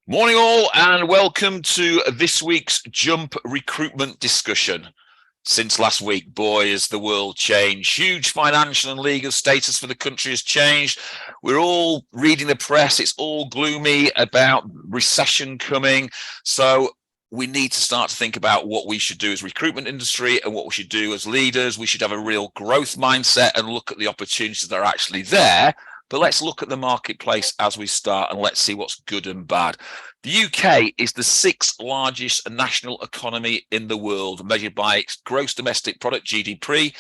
Morning all, and welcome to this week's Jump recruitment discussion. Since last week, boy, has the world changed. Huge financial and legal status for the country has changed. We're all reading the press. It's all gloomy about recession coming. So we need to start to think about what we should do as recruitment industry and what we should do as leaders. We should have a real growth mindset and look at the opportunities that are actually there. But let's look at the marketplace as we start and let's see what's good and bad. The UK is the sixth largest national economy in the world, measured by its gross domestic product, GDP.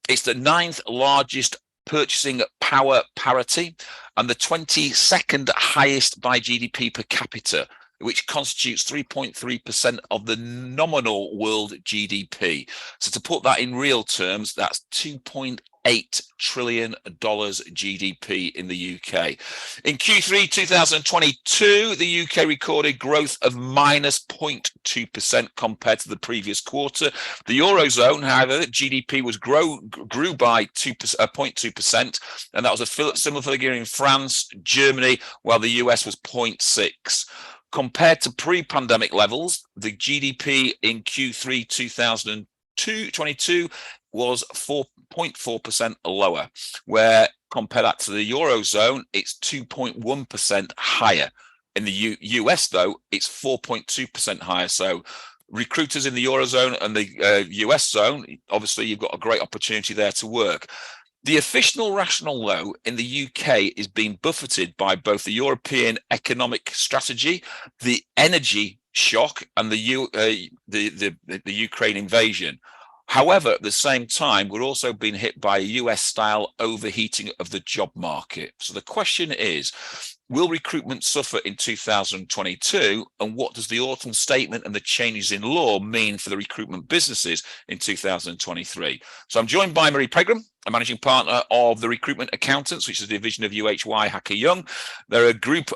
It's the ninth largest purchasing power parity and the 22nd highest by GDP per capita, which constitutes 3.3% of the nominal world GDP. So to put that in real terms, that's $2.8 trillion GDP in the UK. In Q3 2022, the UK recorded growth of minus 0.2% compared to the previous quarter. The Eurozone, however, GDP was grew by 0.2%, and that was a similar figure in France, Germany, while the US was 0.6%. Compared to pre-pandemic levels, the GDP in Q3 2022 was 4.4% lower, where compare that to the Eurozone, it's 2.1% higher. In the US, though, it's 4.2% higher. So recruiters in the Eurozone and the US zone, obviously you've got a great opportunity there to work. The official rationale, though, in the UK is being buffeted by both the European economic strategy, the energy shock, and the Ukraine invasion. However, at the same time, we're also being hit by a US-style overheating of the job market. So the question is, will recruitment suffer in 2022? And what does the autumn statement and the changes in law mean for the recruitment businesses in 2023? So I'm joined by Marie Pegram, a managing partner of the Recruitment Accountants, which is a division of UHY Hacker Young. They're a group,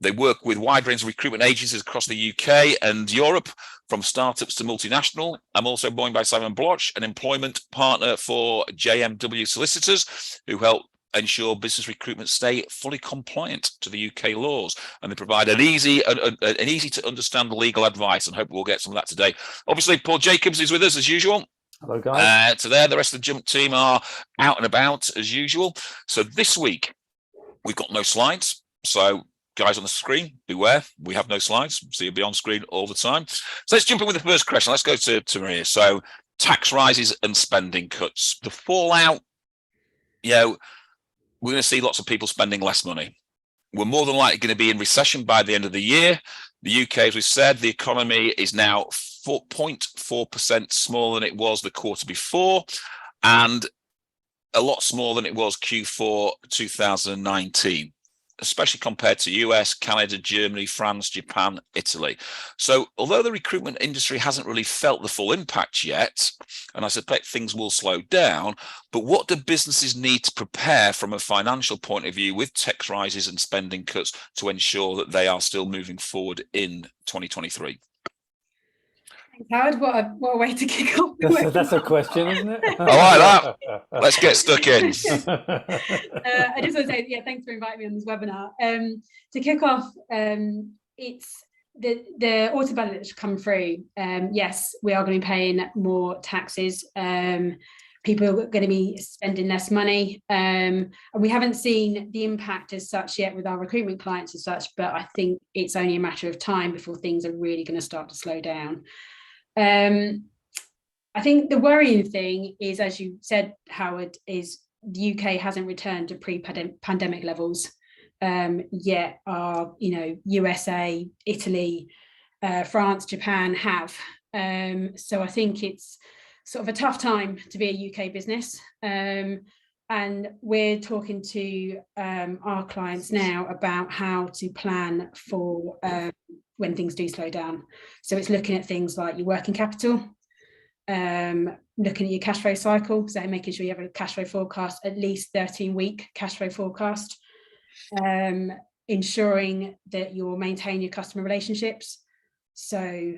they work with wide range of recruitment agencies across the UK and Europe, from startups to multinational. I'm also joined by Simon Bloch, an employment partner for JMW Solicitors, who help ensure business recruitment stay fully compliant to the UK laws, and they provide an easy to understand legal advice, and hope we'll get some of that today. Obviously, Paul Jacobs is with us as usual. Hello, guys. The rest of the Jump team are out and about as usual. So this week we've got no slides. So guys on the screen, beware, we have no slides, so you'll be on screen all the time. So let's jump in with the first question. Let's go to Maria. So tax rises and spending cuts. The fallout, we're going to see lots of people spending less money. We're more than likely going to be in recession by the end of the year. The UK, as we said, the economy is now 4.4% smaller than it was the quarter before, and a lot smaller than it was Q4 2019. Especially compared to US, Canada, Germany, France, Japan, Italy. So although the recruitment industry hasn't really felt the full impact yet, and I suspect things will slow down, but what do businesses need to prepare from a financial point of view with tax rises and spending cuts to ensure that they are still moving forward in 2023? Thanks, Howard. What a way to kick off. That's a question, isn't it? I like that. Let's get stuck in. I just want to say, thanks for inviting me on this webinar. To kick off, it's the auto budget that's come through. Yes, we are going to be paying more taxes. People are going to be spending less money. And we haven't seen the impact as such yet with our recruitment clients as such, but I think it's only a matter of time before things are really going to start to slow down. I think the worrying thing is, as you said, Howard, is the UK hasn't returned to pre-pandemic levels yet. Our, USA, Italy, France, Japan have. So I think it's sort of a tough time to be a UK business. And we're talking to our clients now about how to plan for when things do slow down. So it's looking at things like your working capital, looking at your cash flow cycle, so making sure you have a cash flow forecast, at least 13-week cash flow forecast, ensuring that you'll maintain your customer relationships, so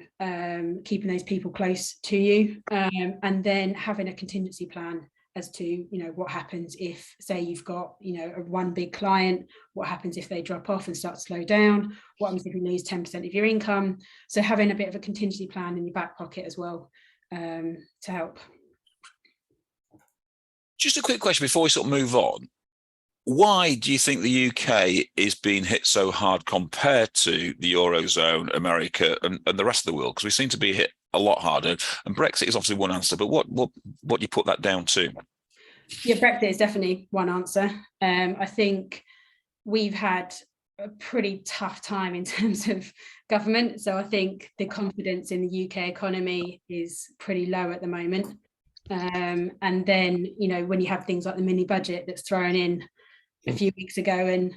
keeping those people close to you, and then having a contingency plan as to, what happens if, say, you've got, one big client, what happens if they drop off and start to slow down, what happens if you lose 10% of your income. So having a bit of a contingency plan in your back pocket as well, to help. Just a quick question before we sort of move on. Why do you think the UK is being hit so hard compared to the Eurozone, America, and the rest of the world? Because we seem to be hit a lot harder. And Brexit is obviously one answer, but what do you put that down to? Yeah, Brexit is definitely one answer. I think we've had a pretty tough time in terms of government. So I think the confidence in the UK economy is pretty low at the moment. And then, when you have things like the mini budget that's thrown in a few weeks ago, and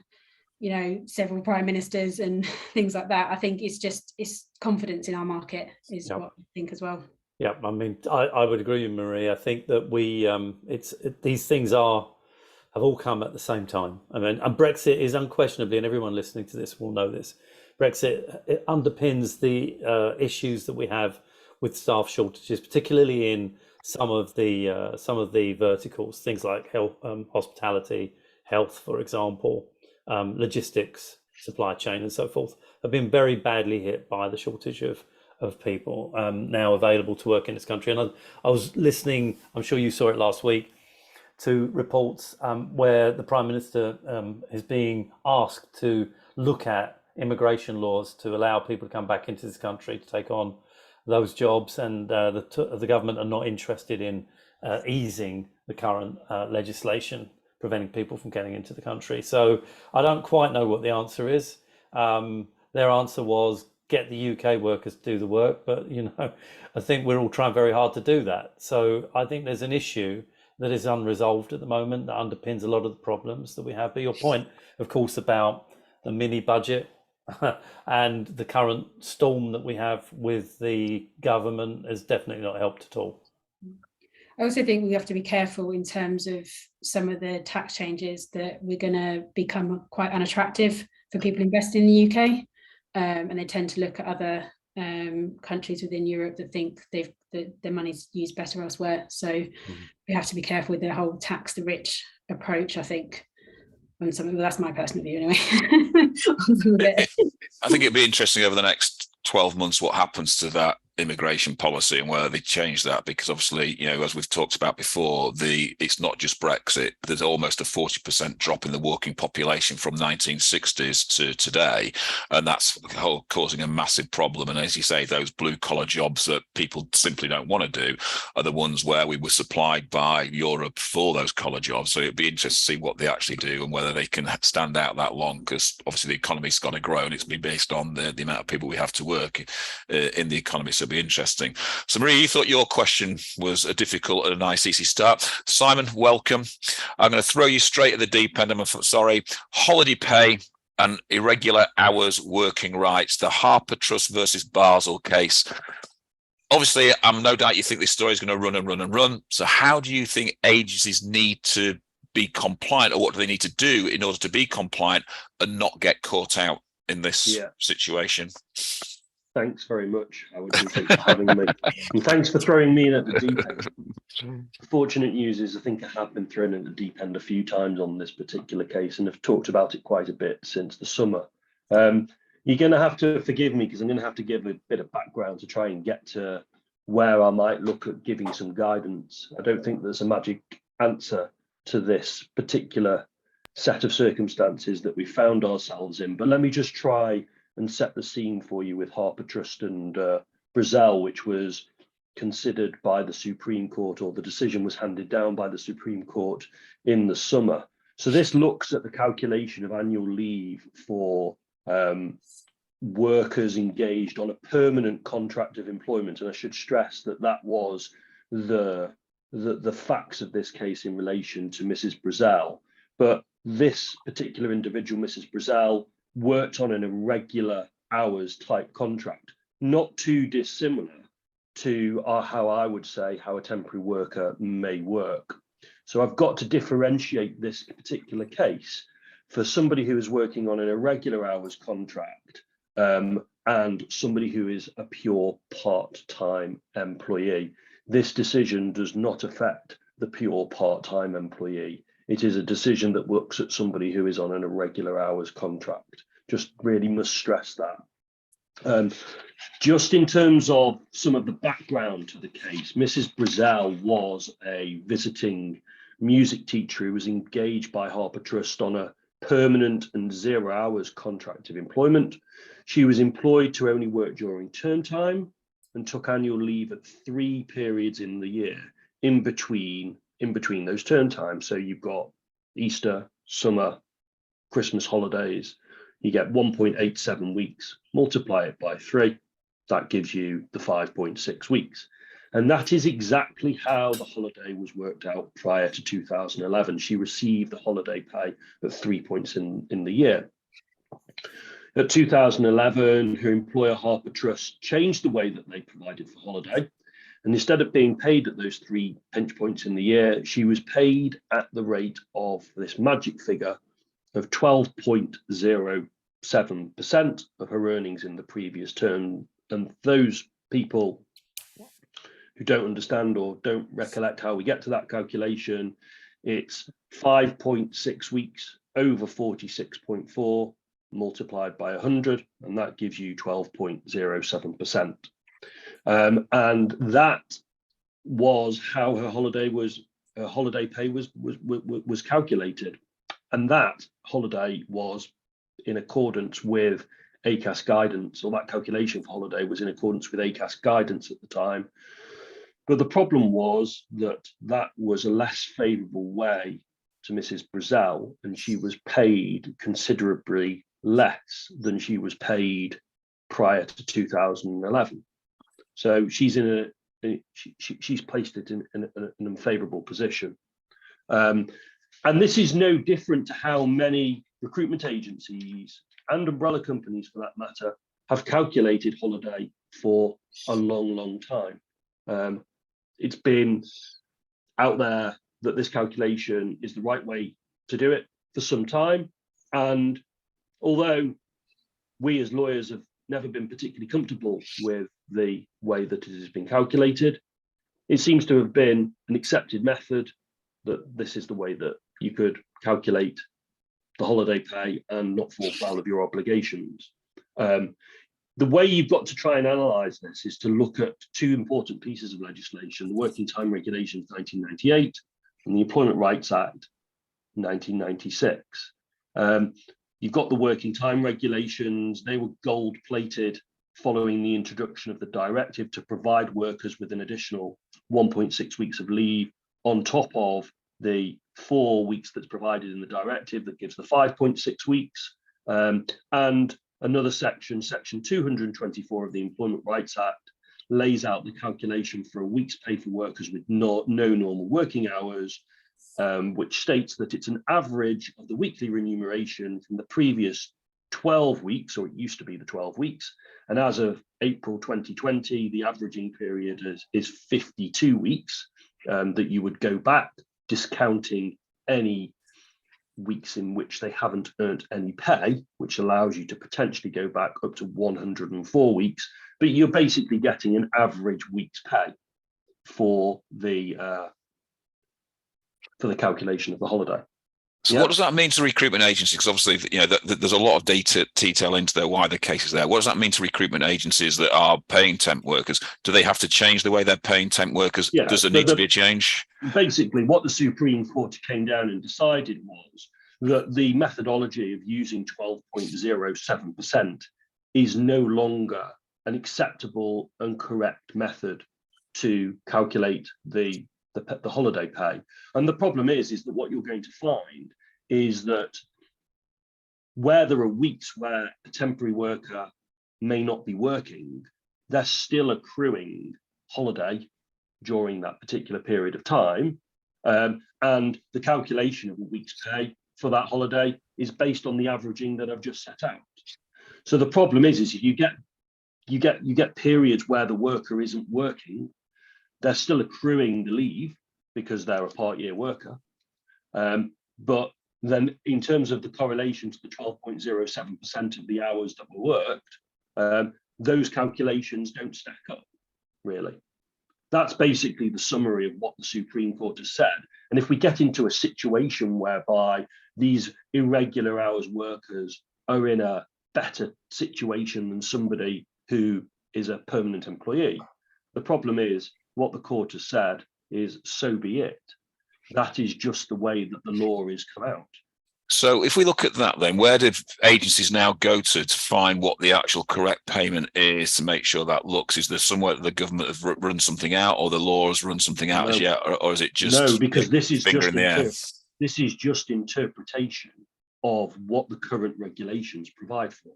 several prime ministers and things like that, I think it's confidence in our market is what I think as well. Yeah, I mean, I would agree with Marie. I think that these things have all come at the same time. I mean, and Brexit is unquestionably, and everyone listening to this will know this, Brexit, it underpins the issues that we have with staff shortages, particularly in some of the verticals, things like health, hospitality, health, for example, logistics, supply chain, and so forth, have been very badly hit by the shortage of people now available to work in this country. And I was listening, I'm sure you saw it last week, to reports where the Prime Minister is being asked to look at immigration laws to allow people to come back into this country to take on those jobs, and the government are not interested in easing the current legislation preventing people from getting into the country. So I don't quite know what the answer is. Their answer was get the UK workers to do the work, but I think we're all trying very hard to do that. So I think there's an issue that is unresolved at the moment that underpins a lot of the problems that we have. But your point, of course, about the mini budget and the current storm that we have with the government has definitely not helped at all. I also think we have to be careful in terms of some of the tax changes that we're going to become quite unattractive for people investing in the UK, and they tend to look at other countries within Europe that think that their money's used better elsewhere. So we have to be careful with the whole tax the rich approach, I think. And that's my personal view anyway. I think it'd be interesting over the next 12 months what happens to that immigration policy and whether they change that, because obviously, as we've talked about before, it's not just Brexit. There's almost a 40% drop in the working population from 1960s to today, and that's causing a massive problem. And as you say, those blue collar jobs that people simply don't want to do are the ones where we were supplied by Europe for those collar jobs. So it'd be interesting to see what they actually do and whether they can stand out that long, because obviously the economy's got to grow and it's be based on the amount of people we have to work in the economy. So it'll be interesting. So Marie, you thought your question was a difficult and a nice easy start. Simon, welcome. I'm going to throw you straight at the deep end. I'm sorry. Holiday pay and irregular hours working rights, the Harper Trust versus Basel case. Obviously, I'm no doubt you think this story is going to run and run and run. So how do you think agencies need to be compliant, or what do they need to do in order to be compliant and not get caught out in this situation? Thanks very much, Howard, and thanks for having me. And thanks for throwing me in at the deep end. Fortunate news is I think I have been thrown at the deep end a few times on this particular case and have talked about it quite a bit since the summer. You're going to have to forgive me because I'm going to have to give a bit of background to try and get to where I might look at giving some guidance. I don't think there's a magic answer to this particular set of circumstances that we found ourselves in, but let me just try and set the scene for you with Harper Trust and Brazil, which was considered by the Supreme Court, or the decision was handed down by the Supreme Court in the summer. So this looks at the calculation of annual leave for workers engaged on a permanent contract of employment. And I should stress that that was the facts of this case in relation to Mrs. Brazil. But this particular individual, Mrs. Brazil, worked on an irregular hours type contract, not too dissimilar to how I would say how a temporary worker may work. So I've got to differentiate this particular case for somebody who is working on an irregular hours contract and somebody who is a pure part-time employee. This decision does not affect the pure part-time employee. It is a decision that looks at somebody who is on an irregular hours contract. Just really must stress that. Just in terms of some of the background to the case, Mrs. Brazel was a visiting music teacher who was engaged by Harper Trust on a permanent and 0 hours contract of employment. She was employed to only work during term time and took annual leave at 3 periods in the year in between those term times. So you've got Easter, summer, Christmas holidays. You get 1.87 weeks, multiply it by 3. That gives you the 5.6 weeks. And that is exactly how the holiday was worked out prior to 2011. She received the holiday pay at 3 points in the year. At 2011, her employer Harper Trust changed the way that they provided for holiday. And instead of being paid at those 3 pinch points in the year, she was paid at the rate of this magic figure of 12.07% of her earnings in the previous term. And those people who don't understand or don't recollect how we get to that calculation, it's 5.6 weeks over 46.4 multiplied by 100, and that gives you 12.07%. And that was how her holiday pay was calculated. And that holiday was in accordance with ACAS guidance, or that calculation for holiday was in accordance with ACAS guidance at the time. But the problem was that that was a less favourable way to Mrs. Brazel, and she was paid considerably less than she was paid prior to 2011. So she's she's placed it in an unfavourable position. And this is no different to how many recruitment agencies and umbrella companies, for that matter, have calculated holiday for a long, long time. It's been out there that this calculation is the right way to do it for some time. And although we as lawyers have never been particularly comfortable with the way that it has been calculated, it seems to have been an accepted method that this is the way that you could calculate the holiday pay and not fall foul of your obligations. The way you've got to try and analyse this is to look at 2 important pieces of legislation: the Working Time Regulations 1998 and the Employment Rights Act 1996. You've got the Working Time Regulations. They were gold-plated following the introduction of the directive to provide workers with an additional 1.6 weeks of leave on top of the 4 weeks that's provided in the directive that gives the 5.6 weeks. And another section, section 224 of the Employment Rights Act, lays out the calculation for a week's pay for workers with no normal working hours, which states that it's an average of the weekly remuneration from the previous 12 weeks, or it used to be the 12 weeks. And as of April 2020, the averaging period is 52 weeks, that you would go back, discounting any weeks in which they haven't earned any pay, which allows you to potentially go back up to 104 weeks, but you're basically getting an average week's pay for the calculation of the holiday. So what does that mean to recruitment agencies? Because obviously, you know, there's a lot of detail into there, why the case is there. What does that mean to recruitment agencies that are paying temp workers? Do they have to change the way they're paying temp workers? Yeah, does there need to be a change? Basically, what the Supreme Court came down and decided was that the methodology of using 12.07% is no longer an acceptable and correct method to calculate the holiday pay. And the problem is that what you're going to find is that where there are weeks where a temporary worker may not be working, they're still accruing holiday during that particular period of time. And the calculation of a week's pay for that holiday is based on the averaging that I've just set out. So the problem is you get periods where the worker isn't working. They're still accruing the leave because they're a part-year worker. But then in terms of the correlation to the 12.07% of the hours that were worked, those calculations don't stack up, really. That's basically the summary of what the Supreme Court has said. And if we get into a situation whereby these irregular hours workers are in a better situation than somebody who is a permanent employee, the problem is what the court has said is so be it. That is just the way that the law is come out. So if we look at that, then where do agencies now go to find what the actual correct payment is to make sure that looks? Is there somewhere that the government have run something out, or the law has run something out as yet, or is it just no? Because this is finger just in the air? This is just interpretation of what the current regulations provide for.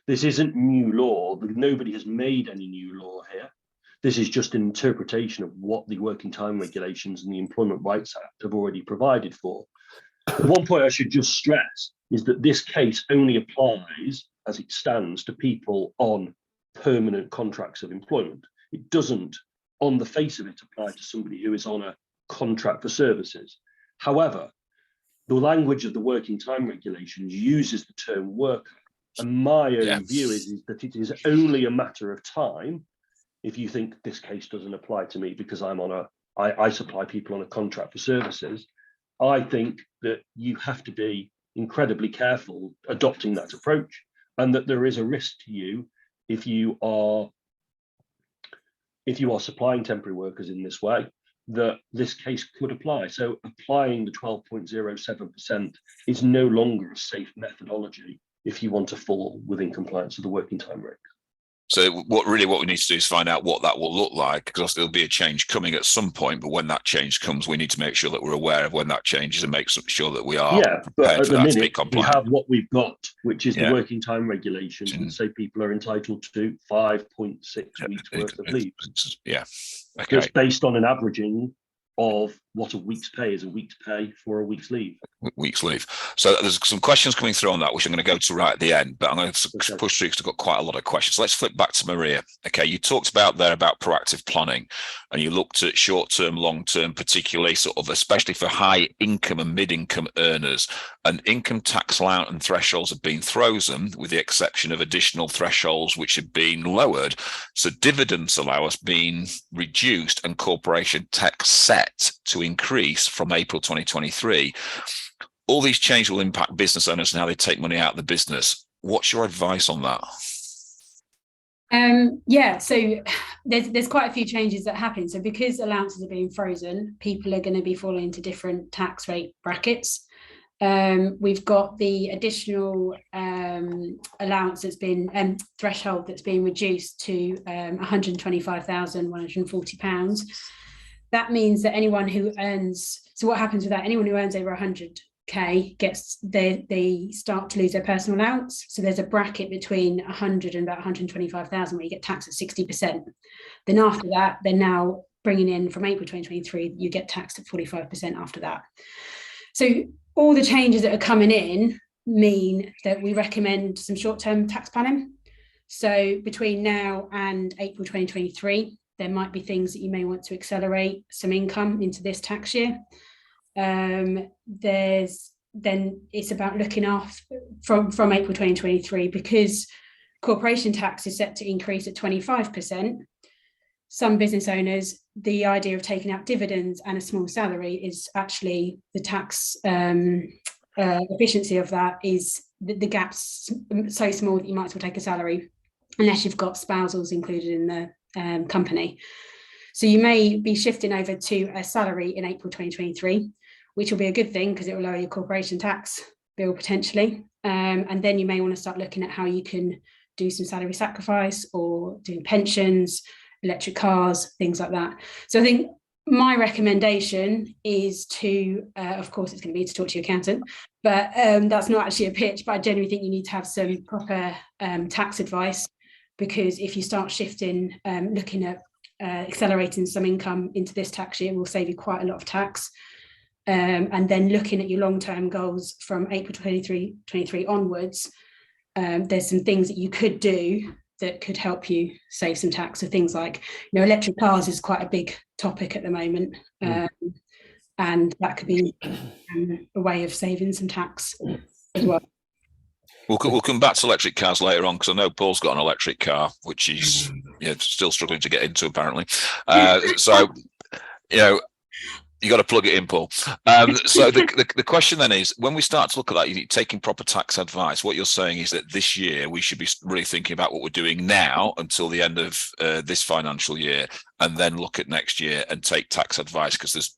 This isn't new law. Nobody has made any new law here. This is just an interpretation of what the Working Time Regulations and the Employment Rights Act have already provided for. The one point I should just stress is that this case only applies, as it stands, to people on permanent contracts of employment. It doesn't, on the face of it, apply to somebody who is on a contract for services. However, the language of the Working Time Regulations uses the term worker. And my own view is that it is only a matter of time if you think this case doesn't apply to me because I supply people on a contract for services. I think that you have to be incredibly careful adopting that approach, and that there is a risk to you if you are supplying temporary workers in this way, that this case could apply. So applying the 12.07% is no longer a safe methodology if you want to fall within compliance with the Working Time Regs. So what we need to do is find out what that will look like, because there'll be a change coming at some point. But when that change comes, we need to make sure that we're aware of when that changes and make sure that we are prepared for that to be compliant. We have what we've got, which is the Working Time Regulations, and say people are entitled to 5.6 weeks worth of leave. Yeah, okay. It's based on an averaging of what a week's pay is, a week's pay for a week's leave. Week's leave. So there's some questions coming through on that, which I'm going to go to right at the end, but I'm going to push through because I've got quite a lot of questions. So let's flip back to Maria. Okay, you talked about proactive planning, and you looked at short-term, long-term, particularly sort of, especially for high income and mid-income earners, and income tax allowance and thresholds have been frozen with the exception of additional thresholds which have been lowered. So dividends allowance being reduced and corporation tax set to increase from April 2023. All these changes will impact business owners and how they take money out of the business. What's your advice on that? So there's quite a few changes that happen. So because allowances are being frozen, people are going to be falling into different tax rate brackets. We've got the additional allowance that's been threshold that's been reduced to £125,140. That means that anyone who earns, so what happens with that? Anyone who earns over 100k gets, they start to lose their personal allowance. So there's a bracket between 100 and about 125,000 where you get taxed at 60%. Then after that, they're now bringing in from April 2023, you get taxed at 45% after that. So all the changes that are coming in mean that we recommend some short-term tax planning. So between now and April 2023, there might be things that you may want to accelerate some income into this tax year. Then it's about looking after from April 2023, because corporation tax is set to increase at 25%. Some business owners, the idea of taking out dividends and a small salary is actually the tax efficiency of that is the gap's so small that you might as well take a salary unless you've got spousals included in the company. So you may be shifting over to a salary in April 2023, which will be a good thing because it will lower your corporation tax bill potentially. And then you may want to start looking at how you can do some salary sacrifice or doing pensions, electric cars, things like that. So I think my recommendation is to, of course, it's going to be to talk to your accountant, but that's not actually a pitch, but I genuinely think you need to have some proper tax advice, because if you start shifting, looking at accelerating some income into this tax year will save you quite a lot of tax. And then looking at your long-term goals from April 2023 onwards, there's some things that you could do that could help you save some tax. So things like, electric cars is quite a big topic at the moment. And that could be a way of saving some tax as well. We'll come back to electric cars later on, because I know Paul's got an electric car, which he's still struggling to get into, apparently. So, you got to plug it in, Paul. So the question then is, when we start to look at that, you taking proper tax advice, what you're saying is that this year we should be really thinking about what we're doing now until the end of this financial year, and then look at next year and take tax advice, because there's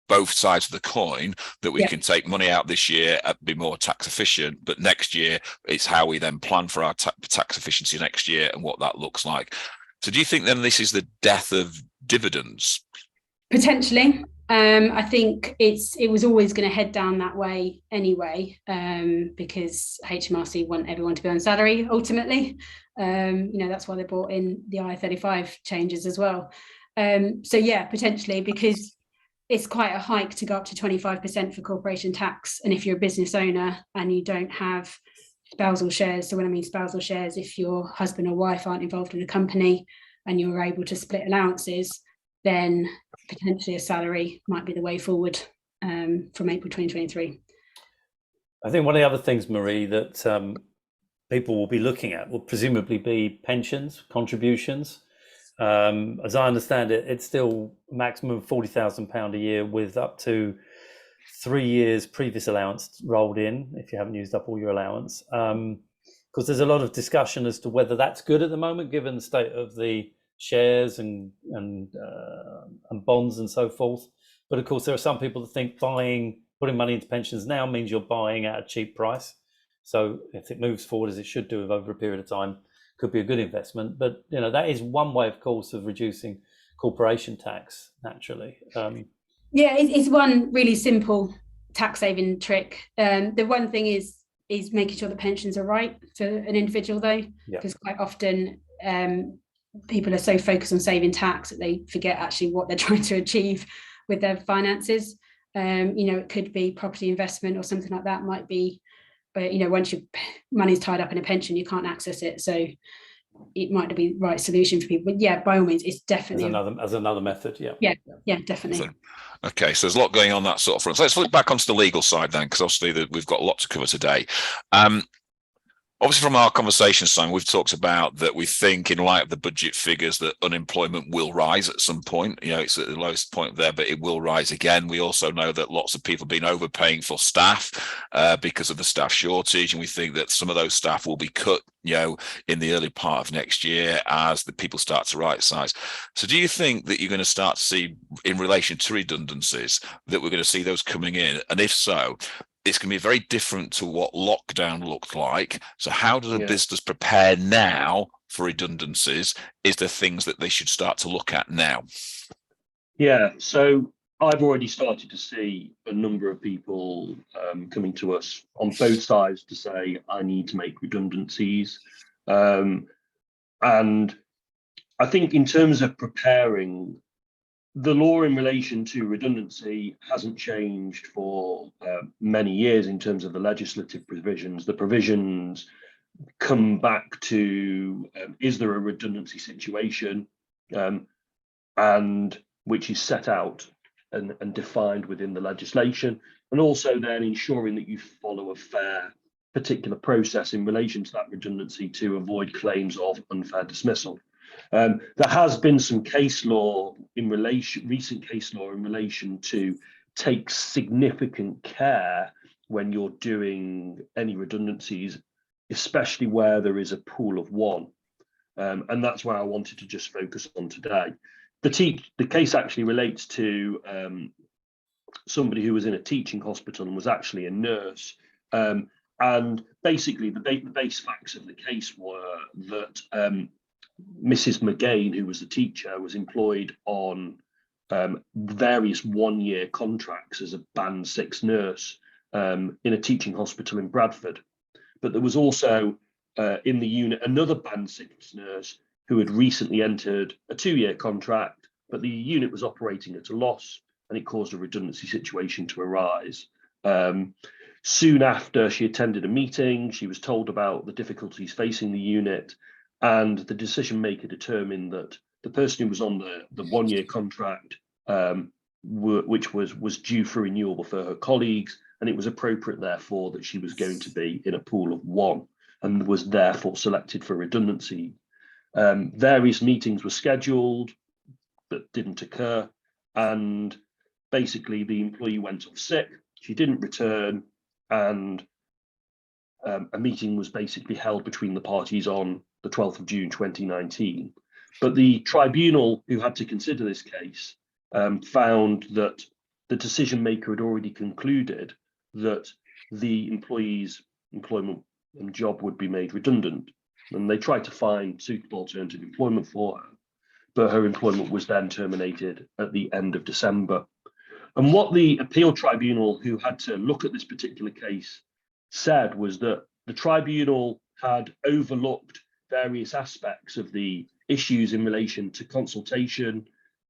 both sides of the coin, that we can take money out this year and be more tax efficient, but next year it's how we then plan for our tax efficiency next year and what that looks like. So do you think then this is the death of dividends? Potentially. I think it was always going to head down that way anyway, because HMRC want everyone to be on salary ultimately. That's why they brought in the I-35 changes as well. So yeah, potentially, because it's quite a hike to go up to 25% for corporation tax. And if you're a business owner and you don't have spousal shares, so when I mean spousal shares, if your husband or wife aren't involved in a company and you're able to split allowances, then potentially a salary might be the way forward from April 2023. I think one of the other things, Marie, that people will be looking at will presumably be pensions, contributions. As I understand it, it's still maximum £40,000 a year with up to 3 years previous allowance rolled in if you haven't used up all your allowance. Because there's a lot of discussion as to whether that's good at the moment, given the state of the shares and bonds and so forth. But of course, there are some people that think putting money into pensions now means you're buying at a cheap price. So if it moves forward as it should do over a period of time, could be a good investment. But that is one way, of course, of reducing corporation tax naturally. It's one really simple tax saving trick. The one thing is making sure the pensions are right for an individual, though, because quite often people are so focused on saving tax that they forget actually what they're trying to achieve with their finances. It could be property investment or something like that might be, but once your money's tied up in a pension, you can't access it. So it might be the right solution for people. But yeah, by all means, it's definitely as another method. Yeah, definitely. Okay, so there's a lot going on that sort of front. So let's flip back onto the legal side then, because obviously we've got a lot to cover today. Obviously, from our conversation, Simon, we've talked about that we think, in light of the budget figures, that unemployment will rise at some point. It's at the lowest point there, but it will rise again. We also know that lots of people have been overpaying for staff because of the staff shortage, and we think that some of those staff will be cut, in the early part of next year as the people start to right size. So do you think that you're going to start to see, in relation to redundancies, that we're going to see those coming in? And if so, it's going to be very different to what lockdown looked like. So how does a business prepare now for redundancies? Is there things that they should start to look at now? Yeah, so I've already started to see a number of people coming to us on both sides to say, I need to make redundancies. And I think in terms of preparing, the law in relation to redundancy hasn't changed for many years in terms of the legislative provisions. The provisions come back to, is there a redundancy situation, and which is set out and defined within the legislation, and also then ensuring that you follow a fair particular process in relation to that redundancy to avoid claims of unfair dismissal. There has been some case law recent case law in relation to take significant care when you're doing any redundancies, especially where there is a pool of one. And that's why I wanted to just focus on today. The case actually relates to somebody who was in a teaching hospital and was actually a nurse. And basically the base facts of the case were that Mrs. McGain, who was the teacher, was employed on various one-year contracts as a Band 6 nurse in a teaching hospital in Bradford. But there was also in the unit another Band 6 nurse who had recently entered a 2-year contract, but the unit was operating at a loss, and it caused a redundancy situation to arise. Soon after she attended a meeting, she was told about the difficulties facing the unit, and the decision maker determined that the person who was on the 1-year contract, which was due for renewal for her colleagues, and it was appropriate, therefore, that she was going to be in a pool of one. and was therefore selected for redundancy. Various meetings were scheduled but didn't occur, and basically the employee went off sick, she didn't return, and a meeting was basically held between the parties on the 12th of June 2019. But the tribunal who had to consider this case found that the decision maker had already concluded that the employee's employment and job would be made redundant. And they tried to find suitable alternative employment for her, but her employment was then terminated at the end of December. And what the appeal tribunal who had to look at this particular case said was that the tribunal had overlooked various aspects of the issues in relation to consultation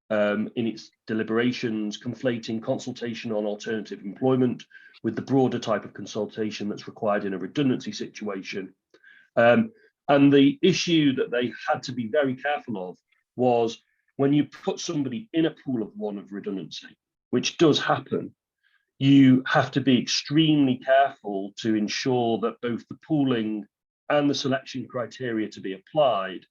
in its deliberations, conflating consultation on alternative employment with the broader type of consultation that's required in a redundancy situation. And the issue that they had to be very careful of was when you put somebody in a pool of one of redundancy, which does happen, you have to be extremely careful to ensure that both the pooling and the selection criteria to be applied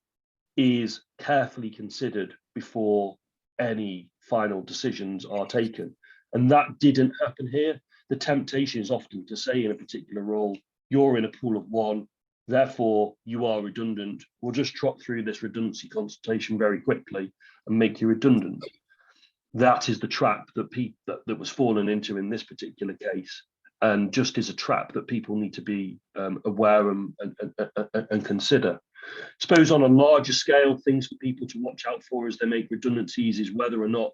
is carefully considered before any final decisions are taken. And that didn't happen here. The temptation is often to say in a particular role, you're in a pool of one, therefore you are redundant. We'll just trot through this redundancy consultation very quickly and make you redundant. That is the trap that was fallen into in this particular case, and just is a trap that people need to be aware and consider. I suppose on a larger scale, things for people to watch out for as they make redundancies is whether or not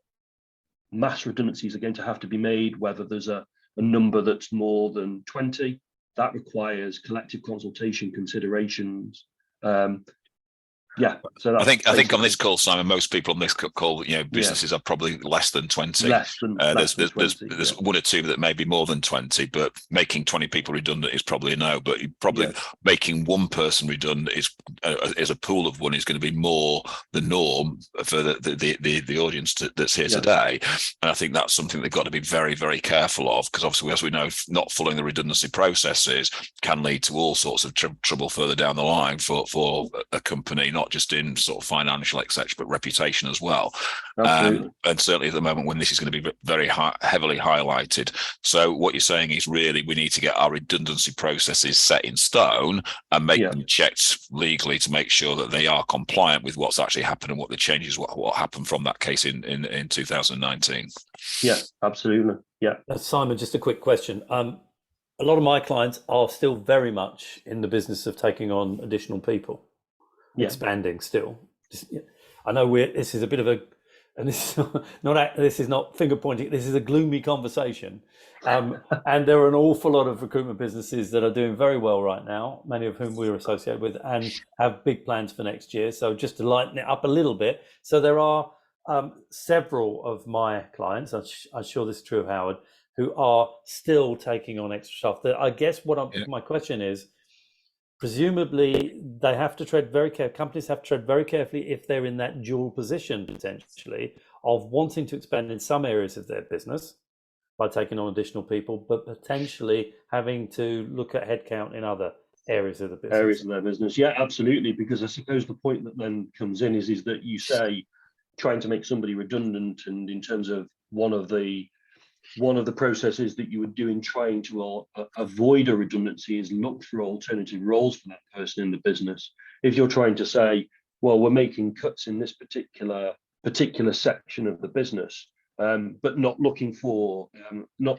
mass redundancies are going to have to be made, whether there's a number that's more than 20. That requires collective consultation considerations. So I think on this call, Simon, most people on this call, businesses are probably less than 20. There's one or two that may be more than 20, but making 20 people redundant is probably a no. But making one person redundant is a pool of one is going to be more the norm for the audience that's here today. And I think that's something they've got to be very, very careful of, because obviously, as we know, not following the redundancy processes can lead to all sorts of trouble further down the line for a company, not just in sort of financial, etc., but reputation as well. And certainly at the moment when this is going to be very heavily highlighted. So what you're saying is really we need to get our redundancy processes set in stone and make them checked legally to make sure that they are compliant with what's actually happened and what the changes, what happened from that case in 2019. Yeah, absolutely. Yeah. Simon, just a quick question. A lot of my clients are still very much in the business of taking on additional people. Expanding still. I know this is a bit of a, and this is not finger pointing. This is a gloomy conversation, and there are an awful lot of recruitment businesses that are doing very well right now. Many of whom we're associated with and have big plans for next year. So just to lighten it up a little bit. So there are several of my clients. I'm sure this is true of Howard, who are still taking on extra stuff. That I guess my question is, presumably they have to tread very carefully. Companies have to tread very carefully if they're in that dual position potentially of wanting to expand in some areas of their business by taking on additional people, but potentially having to look at headcount in other areas of the business. Areas of their business, yeah, absolutely. Because I suppose the point that then comes in is that you say trying to make somebody redundant, and in terms of one of the processes that you would do in trying to avoid a redundancy is look for alternative roles for that person in the business. If you're trying to say, well, we're making cuts in this particular section of the business, but not looking for not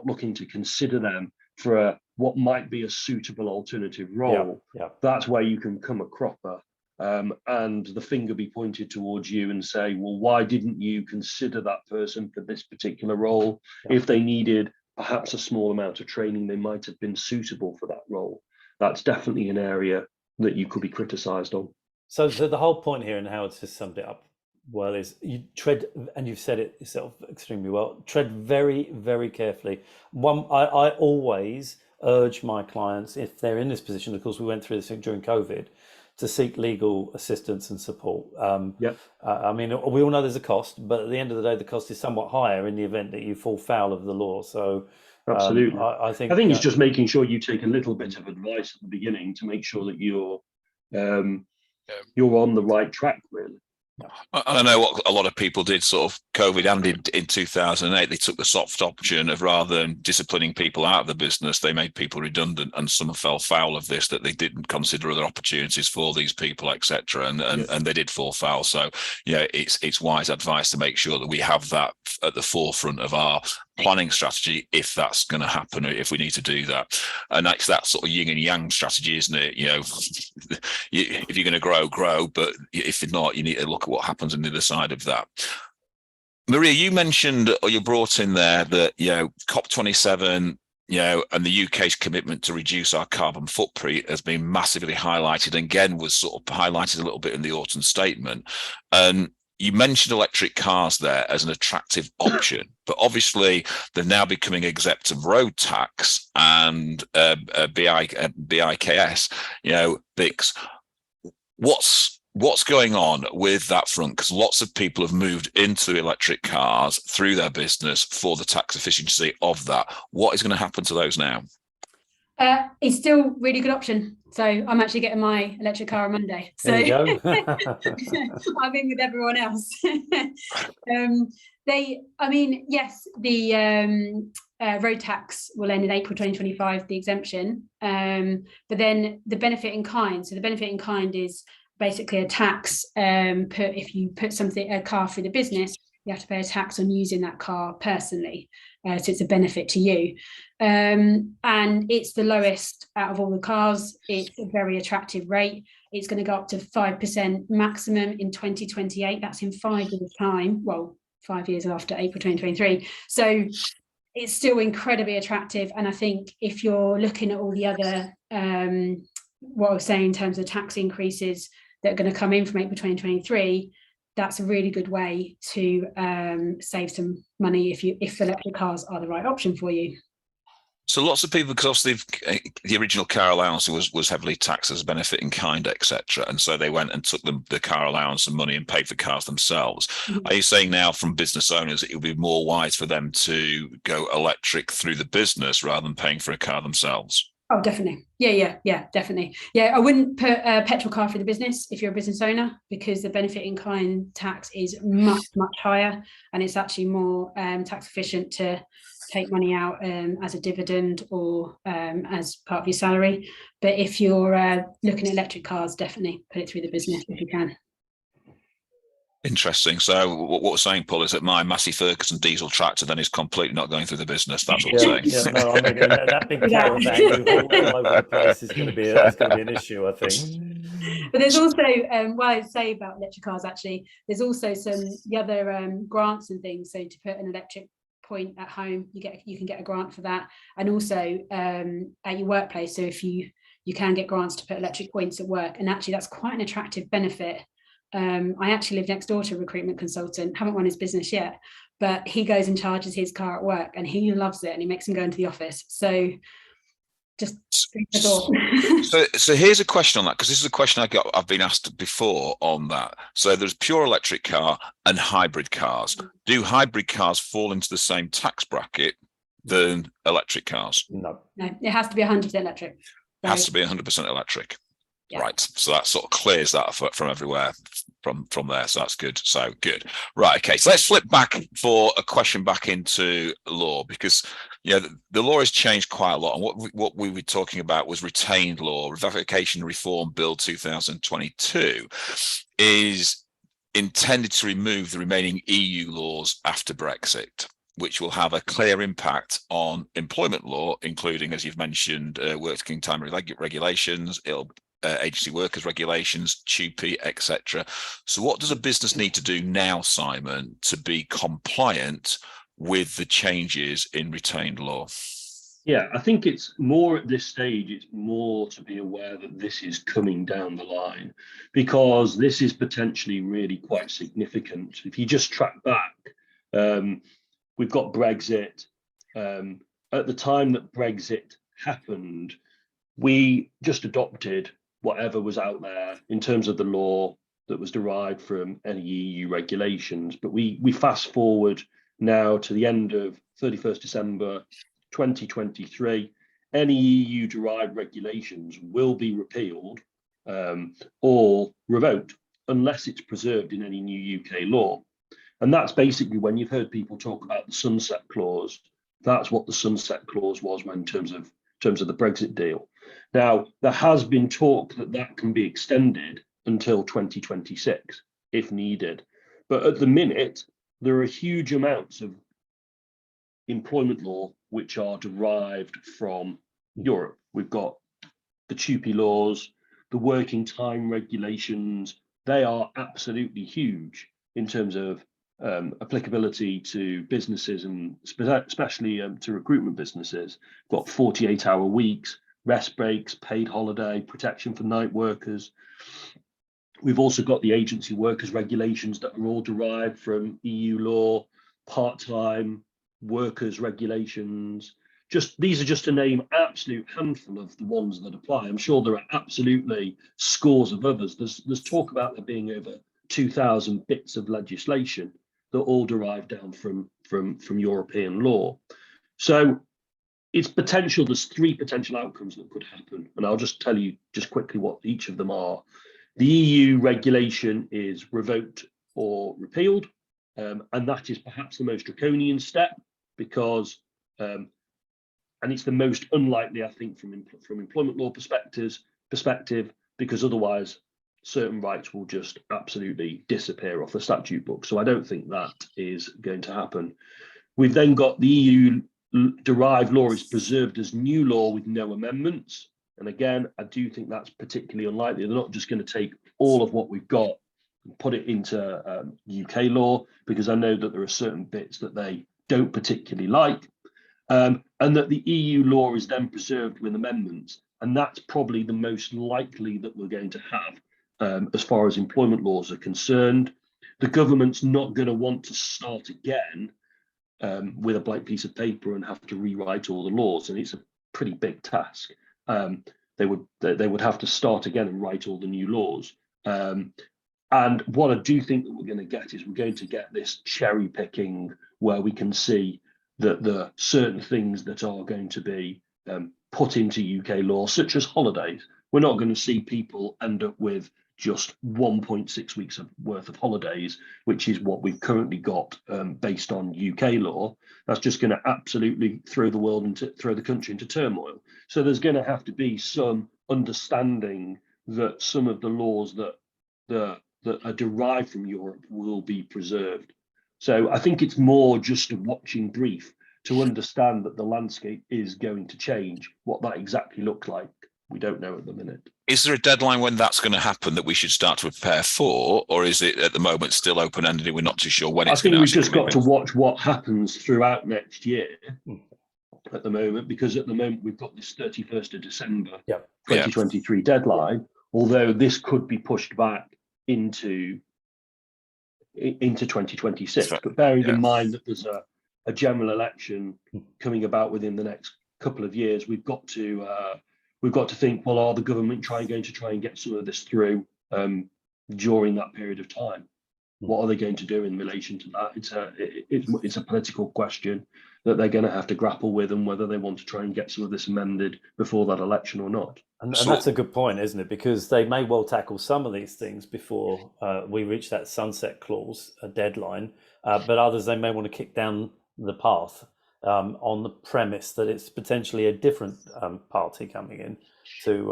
looking to consider them for what might be a suitable alternative role, that's where you can come a cropper. And the finger be pointed towards you and say, well, why didn't you consider that person for this particular role? If they needed perhaps a small amount of training, they might have been suitable for that role. That's definitely an area that you could be criticised on. So the whole point here, and Howard just summed it up well, is you tread, and you've said it yourself extremely well, tread very, very carefully. I always urge my clients, if they're in this position, of course, we went through this during COVID, to seek legal assistance and support. I mean, we all know there's a cost, but at the end of the day, the cost is somewhat higher in the event that you fall foul of the law. So Absolutely. I think it's just making sure you take a little bit of advice at the beginning to make sure that you're on the right track, really. I know what a lot of people did, sort of COVID and in 2008, they took the soft option of, rather than disciplining people out of the business, they made people redundant, and some fell foul of this, that they didn't consider other opportunities for these people, etc. And they did fall foul. So, it's wise advice to make sure that we have that at the forefront of our planning strategy if that's going to happen, or if we need to do that. And that's that sort of yin and yang strategy, isn't it? If you're going to grow, but if not, you need to look at what happens on the other side of that. Maria, you mentioned, or you brought in there, that COP27, and the UK's commitment to reduce our carbon footprint has been massively highlighted, and again was sort of highlighted a little bit in the autumn statement. And you mentioned electric cars there as an attractive option, but obviously they're now becoming exempt of road tax and BIKS, BICS. What's going on with that front? Because lots of people have moved into electric cars through their business for the tax efficiency of that. What is going to happen to those now? It's still a really good option. So I'm actually getting my electric car on Monday. So there you go. I'm in with everyone else. Yes, the road tax will end in April 2025, the exemption. But then the benefit in kind. So the benefit in kind is basically a tax. If you put a car through the business, you have to pay a tax on using that car personally. So it's a benefit to you. And it's the lowest out of all the cars. It's a very attractive rate. It's going to go up to 5% maximum in 2028. That's in 5 years' time. Well, 5 years after April 2023. So it's still incredibly attractive. And I think if you're looking at all the other, what I was saying in terms of tax increases that are going to come in from April 2023, that's a really good way to save some money if electric cars are the right option for you. So lots of people, because obviously the original car allowance was heavily taxed as a benefit in kind, etc. And so they went and took the car allowance and money and paid for cars themselves. Mm-hmm. Are you saying now from business owners that it would be more wise for them to go electric through the business rather than paying for a car themselves? Oh, definitely. Yeah, definitely. Yeah, I wouldn't put a petrol car for the business if you're a business owner, because the benefit in kind tax is much, much higher, and it's actually more tax efficient to take money out as a dividend or as part of your salary. But if you're looking at electric cars, definitely put it through the business if you can. Interesting. So what we're saying, Paul, is that my Massey Ferguson diesel tractor then is completely not going through the business. That's what we're saying. Yeah, no, I mean that big caravan all over the place is going to be an issue, I think. But there's also what I'd say about electric cars. Actually, there's also the other grants and things. So to put an electric point at home, you can get a grant for that, and also at your workplace. So if you can get grants to put electric points at work, and actually that's quite an attractive benefit. I actually live next door to a recruitment consultant, haven't run his business yet, but he goes and charges his car at work and he loves it, and he makes him go into the office. So just so here's a question on that, because this is a question I've been asked before on that. So there's pure electric car and hybrid cars. Do hybrid cars fall into the same tax bracket than electric cars? No, it has to be 100% electric. It has to be 100% electric. Yeah. Right, so that sort of clears that from everywhere from there. So that's good. So good. Right, okay. So let's flip back for a question back into law, because the law has changed quite a lot. And what we were talking about was retained law. Revocation Reform Bill 2022 is intended to remove the remaining EU laws after Brexit, which will have a clear impact on employment law, including, as you've mentioned, working time regulations, agency workers regulations, TUPE, etc. So what does a business need to do now, Simon, to be compliant with the changes in retained law? Yeah, I think it's more at this stage, it's more to be aware that this is coming down the line, because this is potentially really quite significant. If you just track back, we've got Brexit. At the time that Brexit happened, we just adopted whatever was out there in terms of the law that was derived from any EU regulations. But we fast forward now to the end of 31st December 2023, any EU-derived regulations will be repealed or revoked unless it's preserved in any new UK law. And that's basically when you've heard people talk about the sunset clause. That's what the sunset clause was in terms of the Brexit deal. Now, there has been talk that that can be extended until 2026 if needed. But at the minute, there are huge amounts of employment law which are derived from Europe. We've got the TUPE laws, the working time regulations. They are absolutely huge in terms of applicability to businesses and especially to recruitment businesses. Got 48-hour weeks, rest breaks, paid holiday, protection for night workers. We've also got the agency workers regulations that are all derived from EU law, part-time workers regulations. These are just to name absolute handful of the ones that apply. I'm sure there are absolutely scores of others. There's talk about there being over 2,000 bits of legislation that all derive down from European law. So it's potential. There's three potential outcomes that could happen, and I'll just tell you just quickly what each of them are. The EU regulation is revoked or repealed, and that is perhaps the most draconian step because, and it's the most unlikely, I think, from employment law perspective, because otherwise certain rights will just absolutely disappear off the statute book. So I don't think that is going to happen. We've then got the EU derived law is preserved as new law with no amendments. And again, I do think that's particularly unlikely. They're not just going to take all of what we've got and put it into UK law, because I know that there are certain bits that they don't particularly like. And that the EU law is then preserved with amendments. And that's probably the most likely that we're going to have as far as employment laws are concerned. The government's not going to want to start again with a blank piece of paper and have to rewrite all the laws. And it's a pretty big task. They would have to start again and write all the new laws. And what I do think that we're going to get is we're going to get this cherry picking where we can see that there are certain things that are going to be put into UK law, such as holidays. We're not going to see people end up with just 1.6 weeks worth of holidays, which is what we've currently got based on UK law. That's just going to absolutely throw the country into turmoil. So there's going to have to be some understanding that some of the laws that are derived from Europe will be preserved. So I think it's more just a watching brief to understand that the landscape is going to change. What that exactly looks like, we don't know at the minute. Is there a deadline when that's going to happen that we should start to prepare for, or is it at the moment still open-ended and we're not too sure when it's going to happen? I think we've just got to watch what happens throughout next year at the moment, because at the moment we've got this 31st of December 2023 deadline, although this could be pushed back into 2026. But bearing in mind that there's a general election coming about within the next couple of years, we've got to think, well, are the government going to try and get some of this through during that period of time? What are they going to do in relation to that? It's a political question that they're going to have to grapple with, and whether they want to try and get some of this amended before that election or not. And that's a good point, isn't it? Because they may well tackle some of these things before we reach that sunset clause, a deadline, but others they may want to kick down the path on the premise that it's potentially a different party coming in to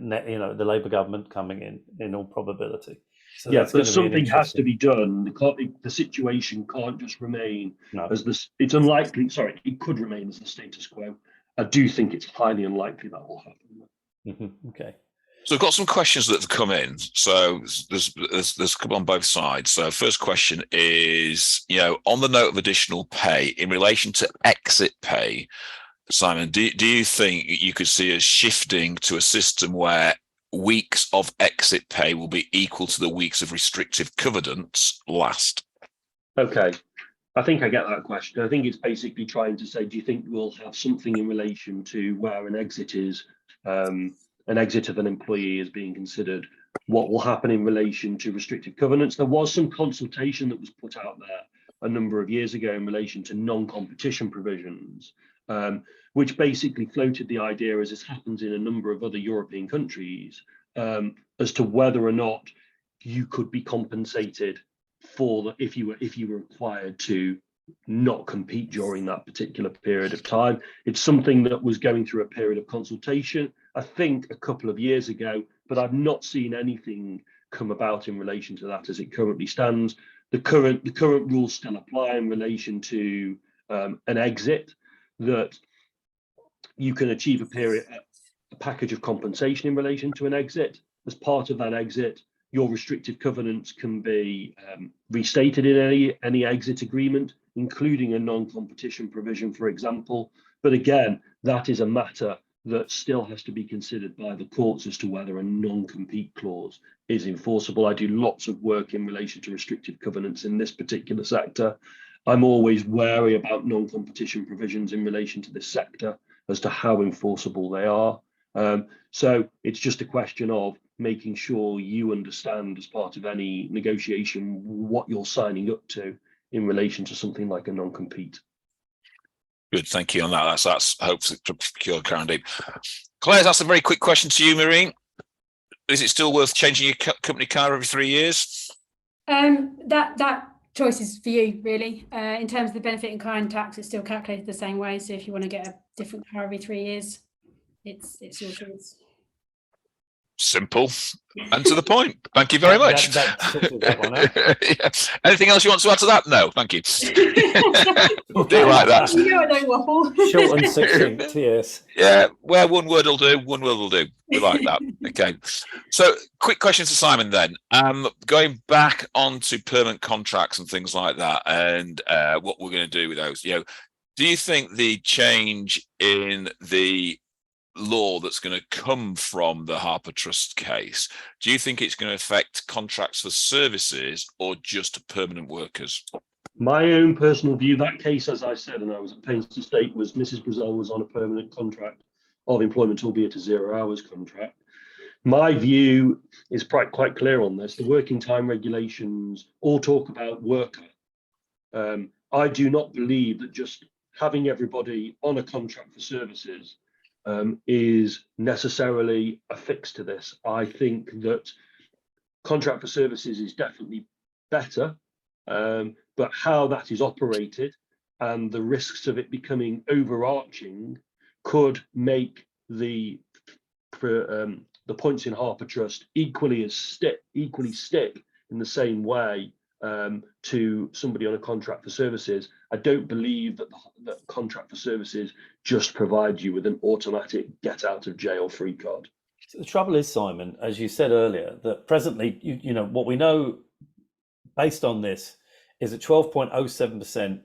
the Labour government coming in all probability. So but something has to be done. The situation can't just remain as this. It's unlikely. Sorry, it could remain as the status quo. I do think it's highly unlikely that will happen. Okay. So I've got some questions that have come in. So there's come on both sides. So first question is, on the note of additional pay in relation to exit pay, Simon, do you think you could see us shifting to a system where weeks of exit pay will be equal to the weeks of restrictive covenants last? Okay. I think I get that question. I think it's basically trying to say, do you think we'll have something in relation to where an exit is, an exit of an employee is being considered? What will happen in relation to restrictive covenants? There was some consultation that was put out there a number of years ago in relation to non-competition provisions, which basically floated the idea, as this happens in a number of other European countries, as to whether or not you could be compensated for if you were required to not compete during that particular period of time. It's something that was going through a period of consultation, I think, a couple of years ago, but I've not seen anything come about in relation to that as it currently stands. The current rules still apply in relation to an exit, that you can achieve a package of compensation in relation to an exit. As part of that exit, your restrictive covenants can be restated in any exit agreement, including a non-competition provision, for example. But again, that is a matter that still has to be considered by the courts as to whether a non-compete clause is enforceable. I do lots of work in relation to restrictive covenants in this particular sector. I'm always wary about non-competition provisions in relation to this sector as to how enforceable they are. So it's just a question of making sure you understand, as part of any negotiation, what you're signing up to in relation to something like a non-compete. Good, thank you on that. That's hopefully procure clarity. Claire, that's a very quick question to you, Maureen. Is it still worth changing your company car every 3 years? That choice is for you, really. In terms of the benefit in kind tax, it's still calculated the same way. So if you want to get a different car every 3 years, it's your choice. Simple and to the point. Thank you very much. That one out. Yeah. Anything else you want to add to that? No, thank you. Do you like that? You know I don't waffle. Short and succinct, yes. Yeah, where one word will do, one word will do. We like that. Okay. So quick question to Simon then. Going back onto permanent contracts and things like that, and what we're going to do with those, do you think the change in the law that's going to come from the Harper Trust case, do you think it's going to affect contracts for services or just permanent workers? My own personal view, that case, as I said, and I was at pains to state, was Mrs. Brazell was on a permanent contract of employment, albeit a 0 hours contract. My view is quite clear on this. The working time regulations all talk about worker. I do not believe that just having everybody on a contract for services is necessarily a fix to this. I think that contract for services is definitely better, but how that is operated and the risks of it becoming overarching could make the points in Harper Trust equally stick in the same way to somebody on a contract for services. I don't believe that the contract for services just provides you with an automatic get out of jail free card. So the trouble is, Simon, as you said earlier, that presently, you know, what we know based on this is that 12.07%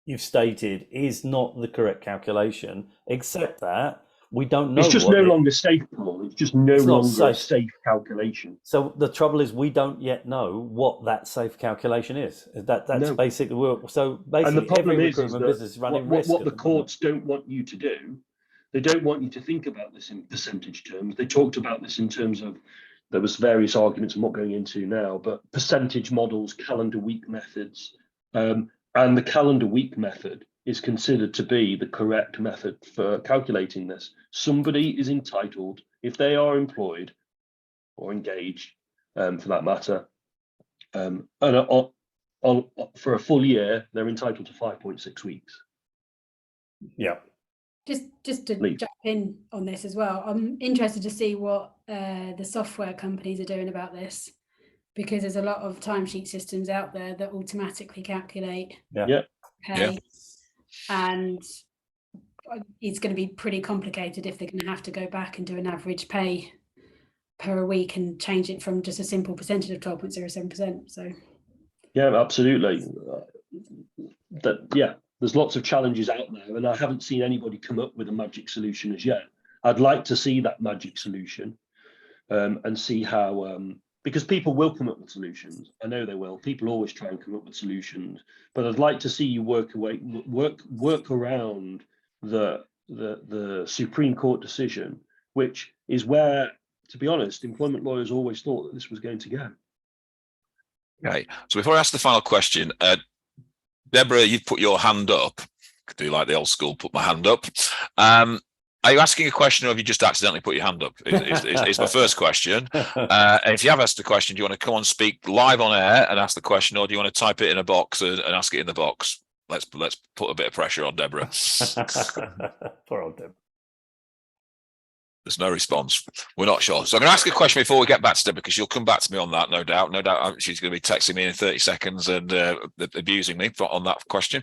you've stated is not the correct calculation, except that we don't know. It's just no longer safe, Paul. It's just no longer a safe calculation. So the trouble is, we don't yet know what that safe calculation is. That's basically and the problem every is recruitment business is running risk. What the courts don't want you to do, they don't want you to think about this in percentage terms. They talked about this in terms of, there was various arguments I'm not going into now, but percentage models, calendar week methods, and the calendar week method is considered to be the correct method for calculating this. Somebody is entitled, if they are employed or engaged, for that matter, and for a full year, they're entitled to 5.6 weeks. Yeah. Just to jump in on this as well, I'm interested to see what the software companies are doing about this, because there's a lot of timesheet systems out there that automatically calculate pay, and it's going to be pretty complicated if they're going to have to go back and do an average pay per week and change it from just a simple percentage of 12.07%. So yeah, absolutely. There's lots of challenges out there, and I haven't seen anybody come up with a magic solution as yet. I'd like to see that magic solution and see how, because people will come up with solutions. I know they will. People always try and come up with solutions, but I'd like to see you work around the Supreme Court decision, which is where, to be honest, employment lawyers always thought that this was going to go. Okay, so before I ask the final question, Deborah, you've put your hand up. Could do like the old school, put my hand up. Are you asking a question, or have you just accidentally put your hand up? Is my first question. And if you have asked a question, do you want to come on, speak live on air and ask the question, or do you want to type it in a box and ask it in the box? Let's put a bit of pressure on Deborah. Poor old Deborah. There's no response. We're not sure. So I'm going to ask a question before we get back to Deborah, because she'll come back to me on that, no doubt. No doubt she's going to be texting me in 30 seconds and abusing me on that question.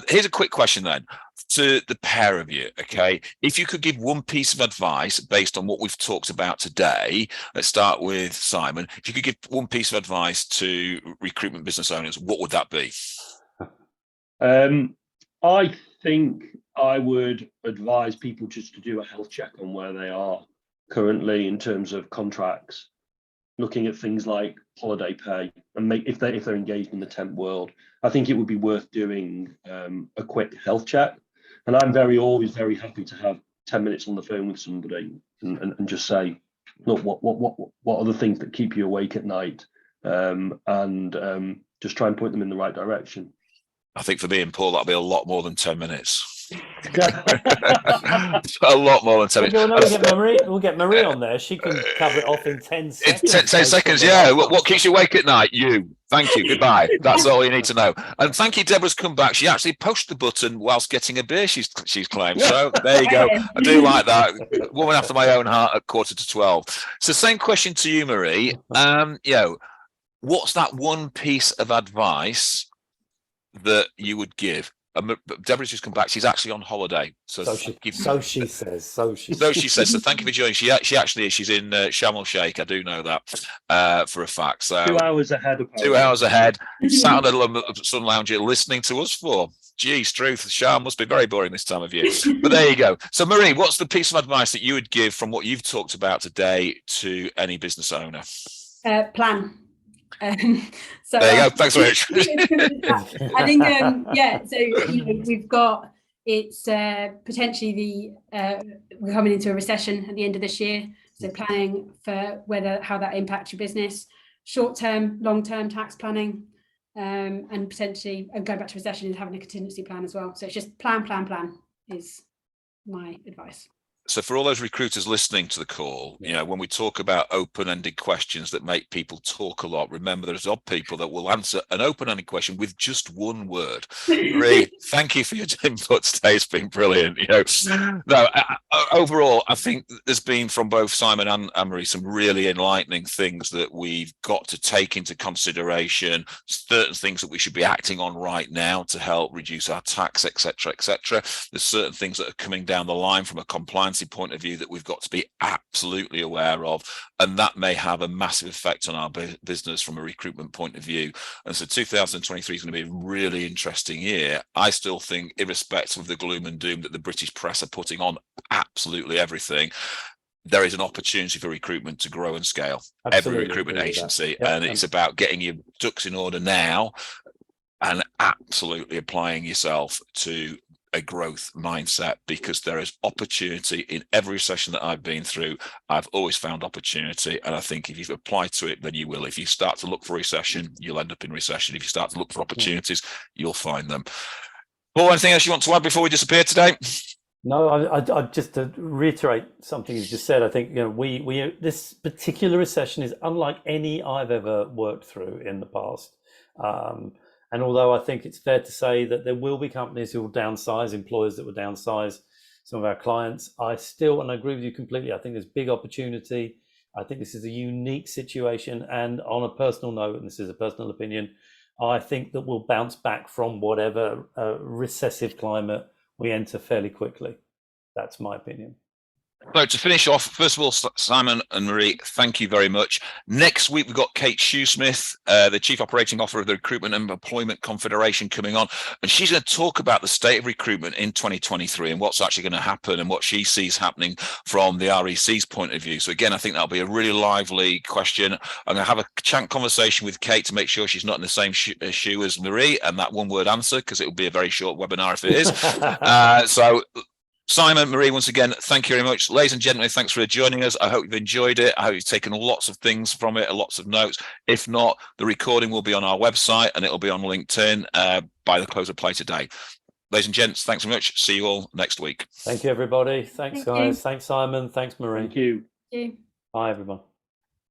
Here's a quick question then to the pair of you, okay? If you could give one piece of advice based on what we've talked about today, let's start with Simon. If you could give one piece of advice to recruitment business owners, what would that be? I think I would advise people just to do a health check on where they are currently in terms of contracts, looking at things like holiday pay, and if they're engaged in the temp world. I think it would be worth doing a quick health check. And I'm always very happy to have 10 minutes on the phone with somebody and just say, look, what are the things that keep you awake at night, and just try and point them in the right direction. I think for me and Paul, that'll be a lot more than 10 minutes. A lot more than 10 minutes. We'll get Marie on there. She can cover it off in 10 seconds. 10 seconds, yeah. What keeps you awake at night? You. Thank you. Goodbye. That's all you need to know. And thank you, Deborah's come back. She actually pushed the button whilst getting a beer, she's claimed. So there you go. I do like that. Woman after my own heart at 11:45. So same question to you, Marie. What's that one piece of advice that you would give? Deborah's just come back. She's actually on holiday, so she says. So thank you for joining. She actually is. She's in Sharm el Sheikh. I do know that for a fact. So 2 hours ahead. 2 hours ahead. Sat on a sun lounge listening to us for. Geez, truth, Sharm must be very boring this time of year. But there you go. So Marie, what's the piece of advice that you would give from what you've talked about today to any business owner? Plan. So there you go. Thanks very much. I think so we've got potentially we're coming into a recession at the end of this year, so planning for how that impacts your business, short-term, long-term tax planning, and potentially going back to recession is having a contingency plan as well. So it's just plan is my advice. So for all those recruiters listening to the call, when we talk about open-ended questions that make people talk a lot, remember there's odd people that will answer an open-ended question with just one word. Marie, thank you for your input today. It's been brilliant. Overall, I think there's been from both Simon and Marie some really enlightening things that we've got to take into consideration, certain things that we should be acting on right now to help reduce our tax, etc., etc. There's certain things that are coming down the line from a compliance point of view that we've got to be absolutely aware of, and that may have a massive effect on our business from a recruitment point of view. And so 2023 is going to be a really interesting year. I still think, irrespective of the gloom and doom that the British press are putting on absolutely everything, there is an opportunity for recruitment to grow and scale. Absolutely. Every recruitment agency, and it's about getting your ducks in order now and absolutely applying yourself to a growth mindset, because there is opportunity in every session that I've been through. I've always found opportunity, and I think if you've applied to it, then you will. If you start to look for recession, you'll end up in recession. If you start to look for opportunities, you'll find them. Paul, anything else you want to add before we disappear today? No, I just to reiterate something you just said. I think we this particular recession is unlike any I've ever worked through in the past. And although I think it's fair to say that there will be companies who will downsize, employers that will downsize some of our clients, I agree with you completely. I think there's big opportunity. I think this is a unique situation. And on a personal note, and this is a personal opinion, I think that we'll bounce back from whatever recessive climate we enter fairly quickly. That's my opinion. So to finish off, first of all, Simon and Marie, thank you very much. Next week, we've got Kate Shoesmith, the Chief Operating Officer of the Recruitment and Employment Confederation, coming on, and she's going to talk about the state of recruitment in 2023 and what's actually going to happen and what she sees happening from the REC's point of view. So again, I think that'll be a really lively question. I'm going to have a conversation with Kate to make sure she's not in the same shoe as Marie and that one-word answer, because it will be a very short webinar if it is. So Simon, Marie, once again, thank you very much. Ladies and gentlemen, thanks for joining us. I hope you've enjoyed it. I hope you've taken lots of things from it, lots of notes. If not, the recording will be on our website and it'll be on LinkedIn by the close of play today. ladies and gents, thanks so much. See you all next week. Thank you, everybody. Thanks, Thank you. guys. Thanks, Simon. Thanks, Marie. Thank you. Thank you. Bye, everyone.